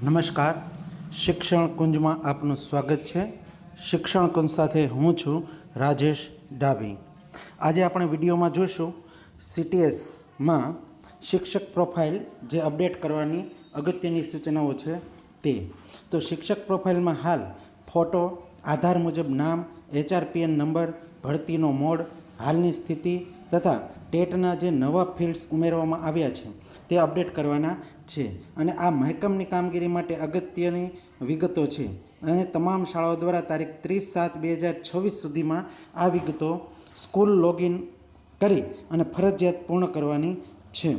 નમસ્કાર, શિક્ષણ કુંજમાં આપનું સ્વાગત છે। શિક્ષણ કુંજ સાથે હું છું રાજેશ ડાભી। આજે આપણે વિડીયોમાં જોઈશું CTSમાં શિક્ષક પ્રોફાઇલ જે અપડેટ કરવાની અગત્યની સૂચનાઓ છે તે। તો શિક્ષક પ્રોફાઇલમાં હાલ ફોટો, આધાર મુજબ નામ, HRPN નંબર, ભરતીનો મોડ, હાલની સ્થિતિ તથા ટેટના જે નવા ફિલ્ડ્સ ઉમેરવામાં આવ્યા છે તે અપડેટ કરવાના છે અને આ મહેકમની કામગીરી માટે અગત્યની વિગતો છે અને તમામ શાળાઓ દ્વારા તારીખ 30/7/2026 સુધીમાં આ વિગતો સ્કૂલ લોગિન કરી અને ફરજિયાત પૂર્ણ કરવાની છે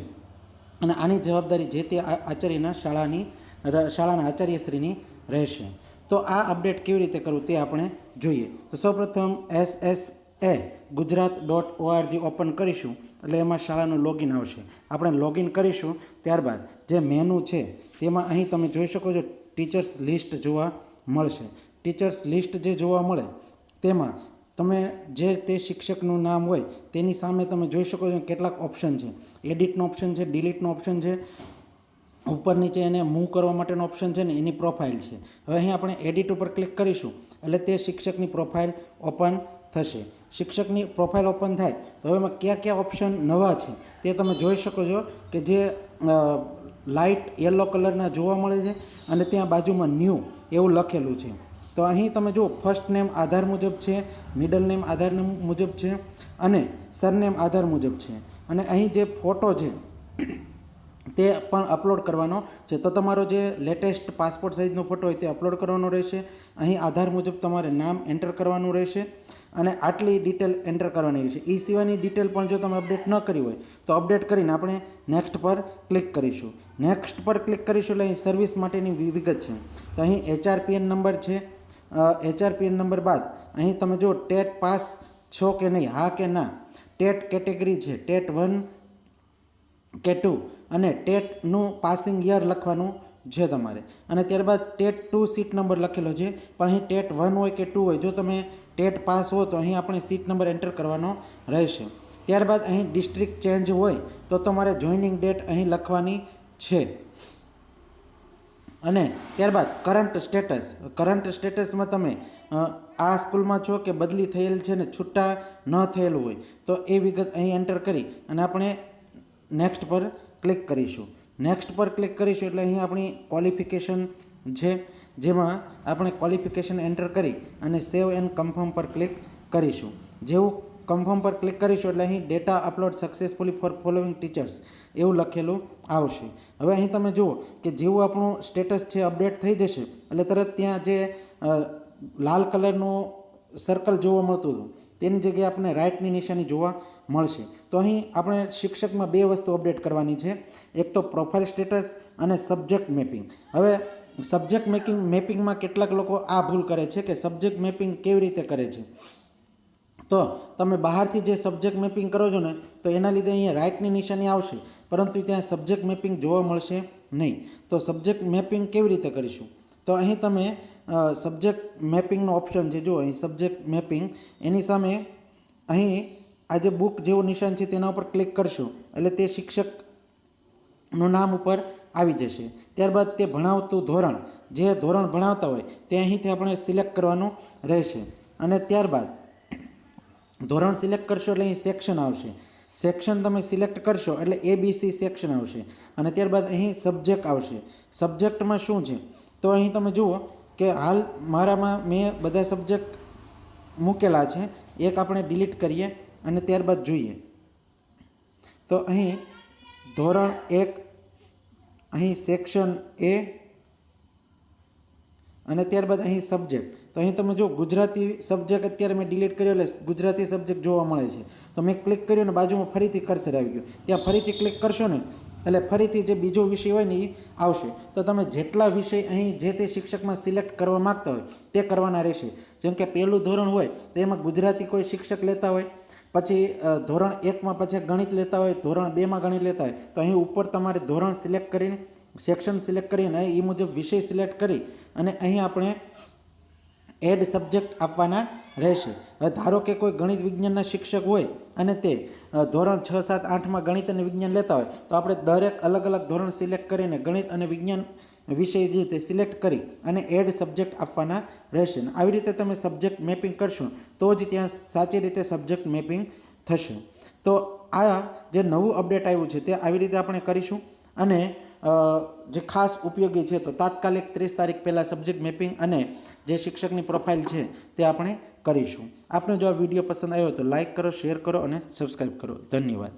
અને આની જવાબદારી જે તે આચાર્યના શાળાના આચાર્યશ્રીની રહેશે। તો આ અપડેટ કેવી રીતે કરવું તે આપણે જોઈએ। તો સૌપ્રથમ ssa.gujarat.org ઓપન કરીશું એટલે એમાં શાળાનું લોગિન આવશે। આપણે લોગિન કરીશું ત્યારબાદ જે મેનુ છે તેમાં અહીં તમે જોઈ શકો છો ટીચર્સ લિસ્ટ જોવા મળશે। ટીચર્સ લિસ્ટ જે જોવા મળે તેમાં તમે જે તે શિક્ષકનું નામ હોય તેની સામે તમે જોઈ શકો છો કેટલાક ઓપ્શન છે। એડિટનો ઓપ્શન છે, ડિલીટનો ઓપ્શન છે, ઉપર નીચે એને મૂવ કરવા માટેનો ઓપ્શન છે ને એની પ્રોફાઇલ છે। હવે અહીં આપણે એડિટ ઉપર ક્લિક કરીશું એટલે તે શિક્ષકની પ્રોફાઇલ ઓપન થશે। શિક્ષકની પ્રોફાઇલ ઓપન થાય તો હવે એમાં કયા કયા ઓપ્શન નવા છે તે તમે જોઈ શકો છો કે જે લાઇટ યલો કલરના જોવા મળે છે અને ત્યાં બાજુમાં ન્યૂ એવું લખેલું છે। તો અહીં તમે જુઓ ફર્સ્ટ નેમ આધાર મુજબ છે, મિડલ નેમ આધાર મુજબ છે અને સરનેમ આધાર મુજબ છે અને અહીં જે ફોટો છે તે પણ અપલોડ કરવાનો છે। તો તમારો જે લેટેસ્ટ પાસપોર્ટ સાઇઝનો ફોટો હોય તે અપલોડ કરવાનો રહેશે। અહીં આધાર મુજબ તમારે નામ એન્ટર કરવાનું રહેશે અને આટલી ડિટેલ એન્ટર કરવાની રહેશે। એ સિવાયની ડિટેલ પણ જો તમે અપડેટ ન કરી હોય તો અપડેટ કરીને આપણે નેક્સ્ટ પર ક્લિક કરીશું। નેક્સ્ટ પર ક્લિક કરીશું એટલે અહીં સર્વિસ માટેની વિગત છે। તો અહીં HRPN નંબર છે। HRPN નંબર બાદ અહીં તમે જો ટેટ પાસ છો કે નહીં, હા કે ના, ટેટ કેટેગરી છે, ટેટ 1 કે 2 અને ટેટનું પાસિંગ યર લખવાનું છે તમારે અને ત્યારબાદ ટેટ 2 સીટ નંબર લખેલો છે પણ અહીં ટેટ 1 હોય કે 2 હોય, જો તમે ટેટ પાસ હો તો અહીં આપણે સીટ નંબર એન્ટર કરવાનો રહેશે। ત્યારબાદ અહીં ડિસ્ટ્રિક્ટ ચેન્જ હોય તો તમારે જોઈનિંગ ડેટ અહીં લખવાની છે અને ત્યારબાદ કરંટ સ્ટેટસમાં તમે આ સ્કૂલમાં છો કે બદલી થયેલ છે ને છૂટા ન થયેલું હોય તો એ વિગત અહીં એન્ટર કરી અને આપણે નેક્સ્ટ પર ક્લિક કરીશું। નેક્સ્ટ પર ક્લિક કરીશું એટલે અહીં આપણી ક્વોલિફિકેશન છે જેમાં આપણે ક્વોલિફિકેશન એન્ટર કરી અને સેવ એન્ડ કન્ફર્મ પર ક્લિક કરીશું। જેવું કન્ફર્મ પર ક્લિક કરીશું એટલે અહીં data upload successfully for following teachers એવું લખેલું આવશે। હવે અહીં તમે જુઓ કે જેવું આપણું સ્ટેટસ છે અપડેટ થઈ જશે એટલે તરત ત્યાં જે લાલ કલરનું સર્કલ જોવા મળતું હતું તેની જગ્યાએ આપણે રાઇટની નિશાની જોવા મળશે। તો અહીં આપણે શિક્ષકમાં બે વસ્તુ અપડેટ કરવાની છે, એક તો પ્રોફાઇલ સ્ટેટસ અને સબ્જેક્ટ મેપિંગ। હવે સબ્જેક્ટ મેપિંગમાં કેટલાક લોકો આ ભૂલ કરે છે કે સબ્જેક્ટ મેપિંગ કેવી રીતે કરે છે, તો તમે બહારથી જે સબ્જેક્ટ મેપિંગ કરો છો ને તો એના લીધે અહીંયા રાઇટની નિશાની આવશે પરંતુ ત્યાં સબ્જેક્ટ મેપિંગ જોવા મળશે નહીં। તો સબ્જેક્ટ મેપિંગ કેવી રીતે કરીશું, તો અહીં તમે સબ્જેક્ટ મેપિંગનો ઓપ્શન છે, જો અહીં સબ્જેક્ટ મેપિંગ એની સામે અહીં આ જે બુક જેવું નિશાન છે તેના ઉપર ક્લિક કરશો એટલે તે શિક્ષકનું નામ ઉપર આવી જશે। ત્યારબાદ તે ભણાવતું ધોરણ, જે ધોરણ ભણાવતા હોય તે અહીંથી આપણે સિલેક્ટ કરવાનું રહેશે અને ત્યારબાદ ધોરણ સિલેક્ટ કરશો એટલે અહીં સેક્શન આવશે। સેક્શન તમે સિલેક્ટ કરશો એટલે ABC સેક્શન આવશે અને ત્યારબાદ અહીં સબ્જેક્ટ આવશે। સબ્જેક્ટમાં શું છે તો અહીં તમે જુઓ કે હાલ મારામાં મેં બધા સબ્જેક્ટ મૂકેલા છે, એક આપણે ડિલીટ કરીએ અને ત્યારબાદ જોઈએ તો અહીં ધોરણ 1 અહીં સેક્શન A અને ત્યારબાદ અહીં સબ્જેક્ટ, તો અહીં તમે જો ગુજરાતી સબ્જેક્ટ અત્યારે મેં ડિલીટ કર્યો એટલે ગુજરાતી સબ્જેક્ટ જોવા મળે છે। તો મેં ક્લિક કર્યું ને બાજુમાં ફરીથી કર્સર આવી ગયું, ત્યાં ફરીથી ક્લિક કરશો ને એટલે ફરીથી જે બીજો વિષય હોય ને એ આવશે। તો તમે જેટલા વિષય અહીં જે તે શિક્ષકમાં સિલેક્ટ કરવા માગતા હોય તે કરવાના રહેશે। જેમ કે પહેલું ધોરણ હોય તો એમાં ગુજરાતી કોઈ શિક્ષક લેતા હોય, પછી ધોરણ 1માં પછી ગણિત લેતા હોય, ધોરણ 2માં ગણિત લેતા હોય તો અહીં ઉપર તમારે ધોરણ સિલેક્ટ કરીને સેક્શન સિલેક્ટ કરીને એ મુજબ વિષય સિલેક્ટ કરી અને અહીં આપણે એડ સબ્જેક્ટ આપવાના રહેશે। હવે ધારો કે કોઈ ગણિત વિજ્ઞાનના શિક્ષક હોય અને તે ધોરણ 6, 7, 8માં ગણિત અને વિજ્ઞાન લેતા હોય તો આપણે દરેક અલગ અલગ ધોરણ સિલેક્ટ કરીને ગણિત અને વિજ્ઞાન વિષય જે તે સિલેક્ટ કરી અને એડ સબ્જેક્ટ આપવાના રહેશે. આવી રીતે તમે સબ્જેક્ટ મેપિંગ કરશો તો જ ત્યાં સાચી રીતે સબ્જેક્ટ મેપિંગ થશે. તો આ જે નવું અપડેટ આવ્યું છે તે આવી રીતે આપણે કરીશું. અને જે ખાસ ઉપયોગી છે તો તાત્કાલિક 30 તારીખ પહેલાં સબ્જેક્ટ મેપિંગ અને જે શિક્ષકની પ્રોફાઇલ છે તે આપણે કરીશું. આપને જો આ વિડીયો પસંદ આવ્યો તો લાઇક કરો, શેર કરો અને સબસ્ક્રાઈબ કરો. ધન્યવાદ.